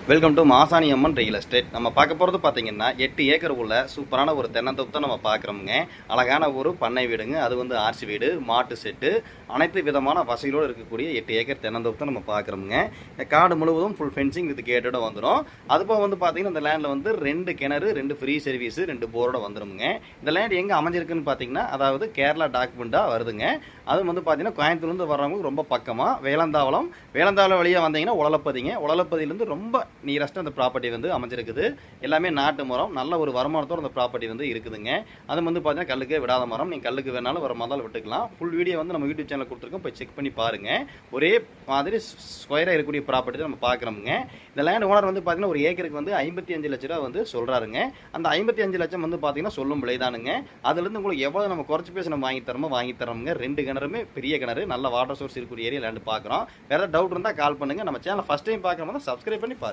Welcome to Masani Amman real estate. நம்ம பார்க்க போகிறது பார்த்தீங்கன்னா 8 ஏக்கர் உள்ள சூப்பரான ஒரு தென்னந்தோப்பு தான் நம்ம பார்க்குறோமுங்க. அழகான ஒரு பண்ணை வீடுங்க. அது வந்து ஆர்சி வீடு, மாட்டு செட்டு, அனைத்து விதமான வசதிகளோடு இருக்கக்கூடிய 8 ஏக்கர் தென்னந்தோப்பு தான் நம்ம பார்க்குறோமுங்க. காடு முழுவதும் ஃபுல் ஃபென்சிங் வித் கேட்டோட வந்துடும். அதுபோக வந்து பார்த்தீங்கன்னா இந்த லேண்டில் வந்து 2 கிணறு, 2 ஃப்ரீ சர்வீஸு, 2 போரோட வந்துடுங்க. இந்த லேண்ட் எங்கே அமைஞ்சிருக்குன்னு பார்த்தீங்கன்னா அதாவது கேரளா டாக்குமெண்ட்டாக வருதுங்க. அது வந்து பார்த்தீங்கன்னா கோயம்புத்தூர்லேருந்து வர்றவங்களுக்கு ரொம்ப பக்கமாக வேலந்தாவளம் வழியாக வந்தீங்கன்னா உழலப்பதியிலேருந்து ரொம்ப நியரஸ்ட்டாக அந்த ப்ராப்பர்ட்டி வந்து அமைஞ்சிருக்குது. எல்லாமே நாட்டு மரம், நல்ல ஒரு வருமானத்தோடு அந்த ப்ராப்பர்ட்டி வந்து இருக்குதுங்க. அது வந்து பார்த்தீங்கன்னா கல்லுக்கே விடாத மரம். நீங்கள் கல்லுக்கு வேணாலும் வர மாதிரி விட்டுக்கலாம். ஃபுல் வீடியோ வந்து நம்ம யூடியூப் சேனல் கொடுத்துருக்கோம், போய் செக் பண்ணி பாருங்கள். ஒரே மாதிரி ஸ்கொயராக இருக்கக்கூடிய ப்ராப்பர்ட்டி தான் நம்ம பார்க்குறோமுங்க. இந்த லேண்ட் ஓனர் வந்து பார்த்தீங்கன்னா ஒரு ஏக்கருக்கு வந்து 55 லட்ச ரூபா வந்து சொல்கிறாருங்க. அந்த 55 லட்சம் வந்து பார்த்தீங்கன்னா சொல்லும் விலைதானுங்க. அதுலேருந்து உங்களுக்கு எவ்வளோ நம்ம குறைச்சி பேசி நம்ம வாங்கி தரோமுங்க. 2 கிணறுமே பெரிய கிணறு, நல்ல வாட்டர் சோர்ஸ் இருக்கக்கூடிய ஏரியா லேண்ட் பார்க்குறோம். வேறு ஏதாவது டவுட் இருந்தால் கால் பண்ணுங்கள். நம்ம சேனல் ஃபஸ்ட் டைம் பார்க்குற மாதிரி சப்ஸ்கிரைப் பண்ணி பாருங்கள்.